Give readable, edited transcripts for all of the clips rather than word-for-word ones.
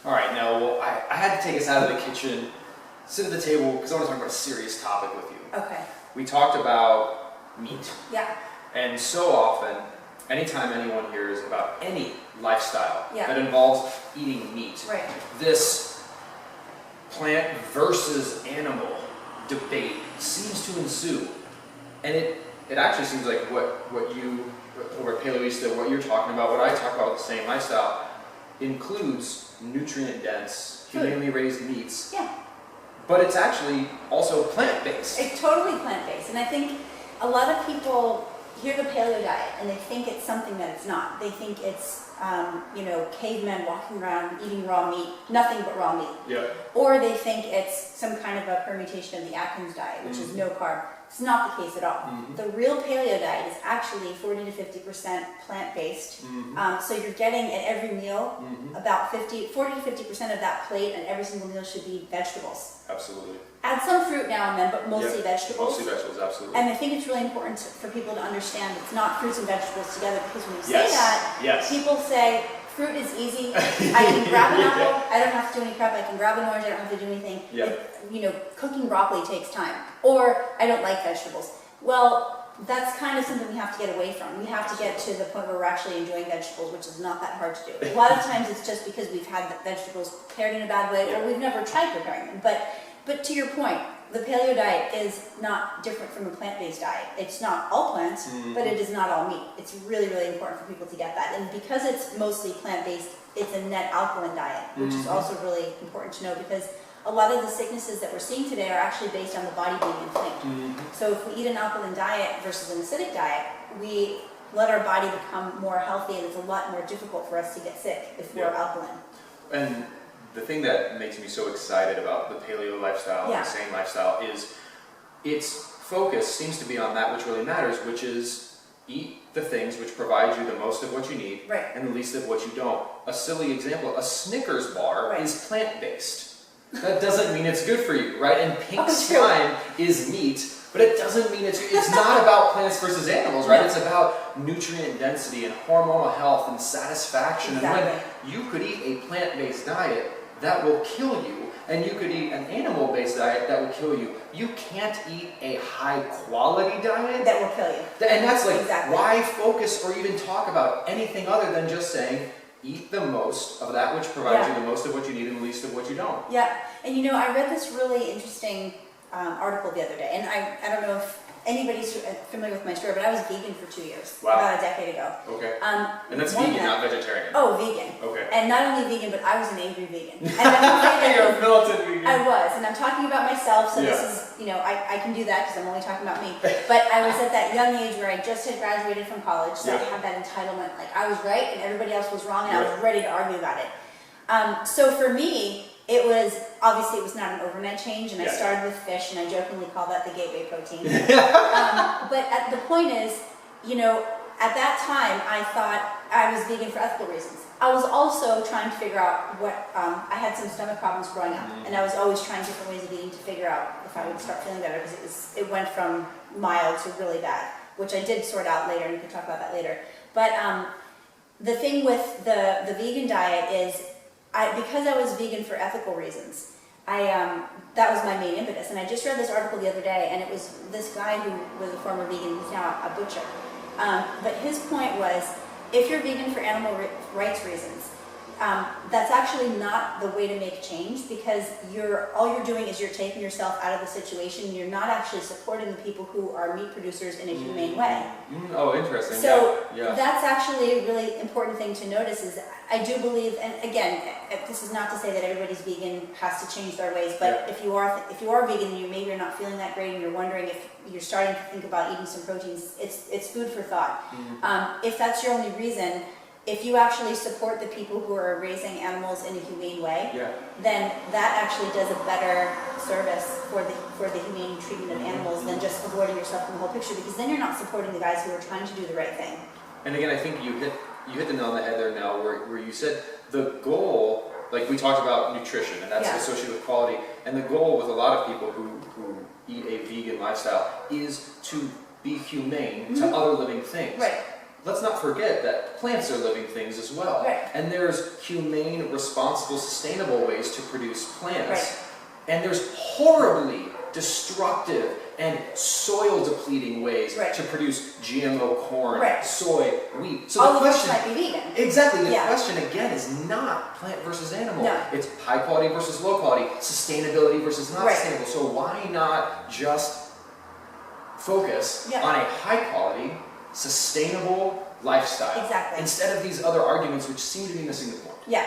All right, now, well, I had to take us out of the kitchen, sit at the table, because I want to talk about a serious topic with you. Okay. We talked about meat. Yeah. And so often, anytime anyone hears about any lifestyle Yeah. that involves eating meat, Right. this plant versus animal debate seems to ensue. And it actually seems like what you, over at Paleoista, what you're talking about, what I talk about with the same lifestyle, includes nutrient-dense, humanely raised meats. Yeah. But it's actually also plant-based. It's totally plant-based. And I think a lot of people hear the paleo diet and they think it's something that it's not. They think it's, cavemen walking around eating raw meat, nothing but raw meat. Yeah. Or they think it's some kind of a permutation of the Atkins diet, which is no carb. It's not the case at all. The real paleo diet is actually 40 to 50% plant-based. So you're getting at every meal about 40 to 50% of that plate, and every single meal should be vegetables. Absolutely. Add some fruit now and then, but mostly vegetables. Mostly vegetables, absolutely. And I think it's really important for people to understand it's not fruits and vegetables together, because when you say that, people say fruit is easy. I can grab an apple. I don't have to do any prep. I can grab an orange. I don't have to do anything. Cooking broccoli takes time. Or I don't like vegetables. Well, that's kind of something we have to get away from. We have to get to the point where we're actually enjoying vegetables, which is not that hard to do. A lot of times it's just because we've had the vegetables prepared in a bad way, or we've never tried preparing them. But to your point, the paleo diet is not different from a plant-based diet. It's not all plants, but it is not all meat. It's really, really important for people to get that. And because it's mostly plant-based, it's a net alkaline diet, which is also really important to know, because a lot of the sicknesses that we're seeing today are actually based on the body being inflamed. So if we eat an alkaline diet versus an acidic diet, we let our body become more healthy, and it's a lot more difficult for us to get sick if we're alkaline. And the thing that makes me so excited about the paleo lifestyle, the SANE lifestyle, is its focus seems to be on that which really matters, which is eat the things which provide you the most of what you need and the least of what you don't. A silly example, a Snickers bar is plant-based. That doesn't mean it's good for you, right? And pink slime is meat, but it doesn't mean it's not about plants versus animals, right? It's about nutrient density and hormonal health and satisfaction. And when you could eat a plant-based diet, that will kill you, and you could eat an animal-based diet that will kill you. You can't eat a high-quality diet that will kill you. And that's like, why focus or even talk about anything other than just saying, eat the most of that which provides you the most of what you need and the least of what you don't. Yeah, and I read this really interesting article the other day, and I don't know if anybody's familiar with my story, but I was vegan for 2 years, about a decade ago. Okay. And that's vegan, not vegetarian. Oh, vegan. Okay. And not only vegan, but I was an angry vegan. And you're a militant vegan. I was, and I'm talking about myself, so this is, I can do that because I'm only talking about me. But I was at that young age where I just had graduated from college, so I had that entitlement, like I was right and everybody else was wrong, and I was ready to argue about it. So for me, it was not an overnight change, and I started with fish, and I jokingly call that the gateway protein. But the point is, at that time, I thought I was vegan for ethical reasons. I was also trying to figure out I had some stomach problems growing up, and I was always trying different ways of eating to figure out if I would start feeling better, because it went from mild to really bad, which I did sort out later, and we can talk about that later. But the thing with the vegan diet is, because I was vegan for ethical reasons, that was my main impetus. And I just read this article the other day, and it was this guy who was a former vegan, he's now a butcher. But his point was, if you're vegan for animal rights reasons, that's actually not the way to make change, because all you're doing is you're taking yourself out of the situation. You're not actually supporting the people who are meat producers in a humane way. Oh, interesting. So that's actually a really important thing to notice. Is I do believe, and again, this is not to say that everybody's vegan has to change their ways, but if you are vegan and maybe you're not feeling that great, and you're wondering if you're starting to think about eating some proteins, it's food for thought. If that's your only reason, if you actually support the people who are raising animals in a humane way, then that actually does a better service for the humane treatment of animals than just avoiding yourself from the whole picture, because then you're not supporting the guys who are trying to do the right thing. And again, I think you hit the nail on the head there, Nell, where you said the goal, like we talked about nutrition, and that's associated with quality, and the goal with a lot of people who eat a vegan lifestyle is to be humane to other living things. Right. let's not forget that plants are living things as well. Right. And there's humane, responsible, sustainable ways to produce plants. Right. And there's horribly destructive and soil depleting ways to produce GMO corn, soy, wheat. So all the question might be vegan. Exactly. The question again is not plant versus animal. No. It's high quality versus low quality, sustainability versus not sustainable. So why not just focus on a high quality, sustainable lifestyle instead of these other arguments which seem to be missing the point? Yeah.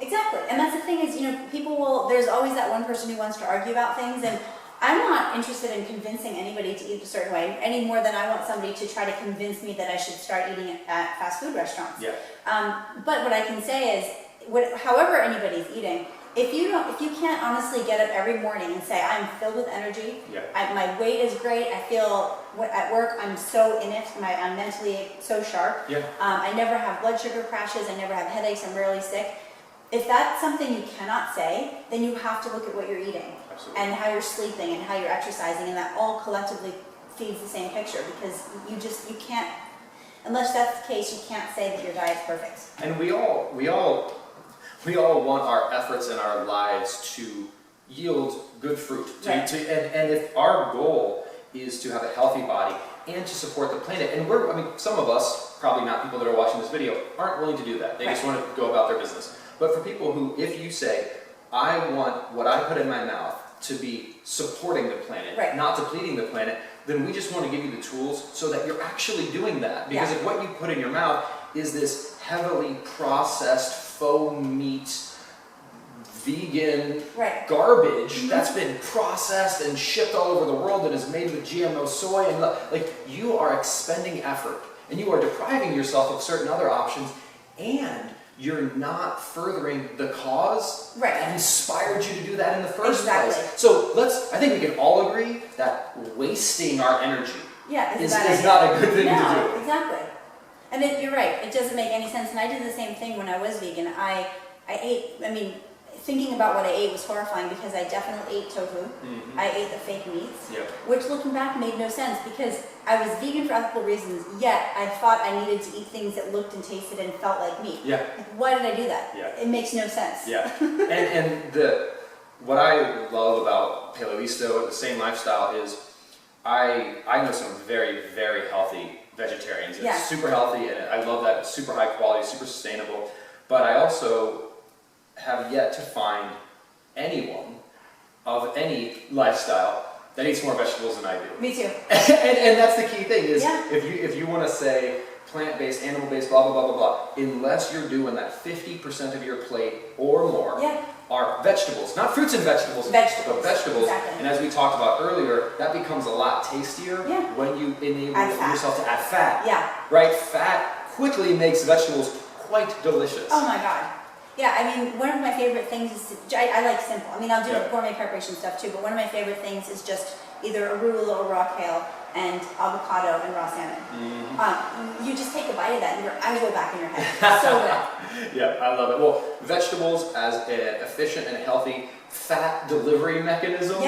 Exactly. And that's the thing is, people will, there's always that one person who wants to argue about things, and I'm not interested in convincing anybody to eat a certain way any more than I want somebody to try to convince me that I should start eating at fast food restaurants. Yeah. But what I can say is, however anybody's eating, if you can't honestly get up every morning and say, I'm filled with energy, my weight is great, I feel at work I'm so in it, I'm mentally so sharp, I never have blood sugar crashes, I never have headaches, I'm rarely sick. If that's something you cannot say, then you have to look at what you're eating. Absolutely. And how you're sleeping and how you're exercising, and that all collectively feeds the same picture, because you can't, unless that's the case, you can't say that your diet's perfect. And we all want our efforts in our lives to yield good fruit. And if our goal is to have a healthy body and to support the planet, and some of us, probably not people that are watching this video, aren't willing to do that. They just want to go about their business. But for people who, if you say, I want what I put in my mouth to be supporting the planet, not depleting the planet, then we just want to give you the tools so that you're actually doing that. Because if what you put in your mouth is this heavily processed faux meat, vegan garbage that's been processed and shipped all over the world and is made with GMO soy, and you are expending effort and you are depriving yourself of certain other options, and you're not furthering the cause that inspired you to do that in the first place. So I think we can all agree that wasting our energy is not a good thing to do. Exactly. And you're right, it doesn't make any sense. And I did the same thing when I was vegan. I ate, thinking about what I ate was horrifying, because I definitely ate tofu. I ate the fake meats, which looking back made no sense, because I was vegan for ethical reasons, yet I thought I needed to eat things that looked and tasted and felt like meat. Why did I do that? It makes no sense. And what I love about Paleoisto, the SANE lifestyle, is I know some very, very healthy vegetarians. It's super healthy, and I love that. It's super high quality, super sustainable. But I also have yet to find anyone of any lifestyle that eats more vegetables than I do. Me too. and that's the key thing is, if you want to say plant-based, animal-based, blah, blah, blah, blah, blah, unless you're doing that 50% of your plate or more are vegetables. Not fruits and vegetables, but vegetables. And as we talked about earlier, that becomes a lot tastier when you enable yourself to add fat. Right? Fat quickly makes vegetables quite delicious. Oh my God. Yeah, one of my favorite things is, I like simple. I'll do gourmet preparation stuff too, but one of my favorite things is just either arugula or raw kale and avocado and raw salmon. You just take a bite of that and your eyes go back in your head. It's so good. I love it. Well, vegetables as an efficient and healthy fat delivery mechanism,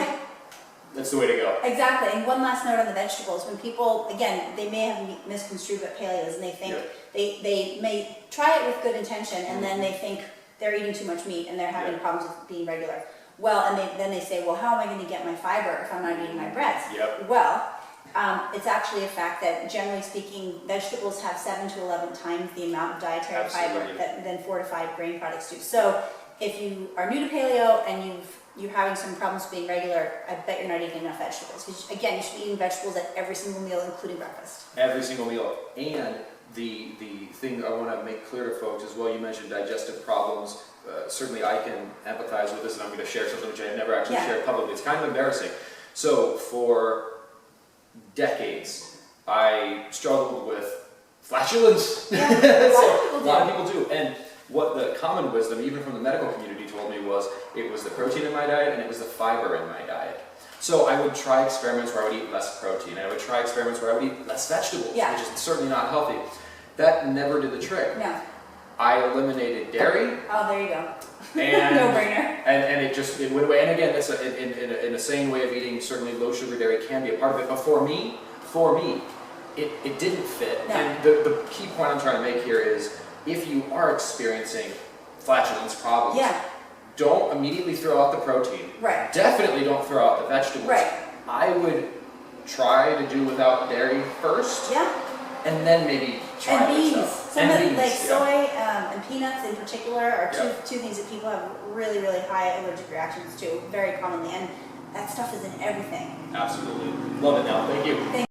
that's the way to go. Exactly. And one last note on the vegetables. When people, again, they may have misconstrued what paleo is, and they think they may try it with good intention, and then they think they're eating too much meat and they're having problems with being regular. Well, and then they say, well, how am I going to get my fiber if I'm not eating my breads? Well, it's actually a fact that, generally speaking, vegetables have 7 to 11 times the amount of dietary fiber than fortified grain products do. So if you are new to paleo and you're having some problems being regular, I bet you're not eating enough vegetables. Because again, you should be eating vegetables at every single meal, including breakfast. Every single meal. And the thing I want to make clear to folks as well, you mentioned digestive problems. Certainly I can empathize with this, and I'm going to share something which I have never actually shared publicly. It's kind of embarrassing. So for decades, I struggled with flatulence. A lot of people do. And what the common wisdom, even from the medical community, told me was it was the protein in my diet and it was the fiber in my diet. So I would try experiments where I would eat less protein, and I would try experiments where I would eat less vegetables, which is certainly not healthy. That never did the trick. I eliminated dairy. Oh, there you go. And no-brainer. And it went away. And again, that's in a sane way of eating. Certainly, low sugar dairy can be a part of it. But for me, it didn't fit. No. And the key point I'm trying to make here is, if you are experiencing flatulence problems, don't immediately throw out the protein. Right. Definitely don't throw out the vegetables. Right. I would try to do without dairy first. Yeah. And then maybe try and it beans. yourself. Some and of beans, like soy and peanuts in particular are two things that people have really, really high allergic reactions to very commonly, and that stuff is in everything. Absolutely. Love it, Nell. Thank you.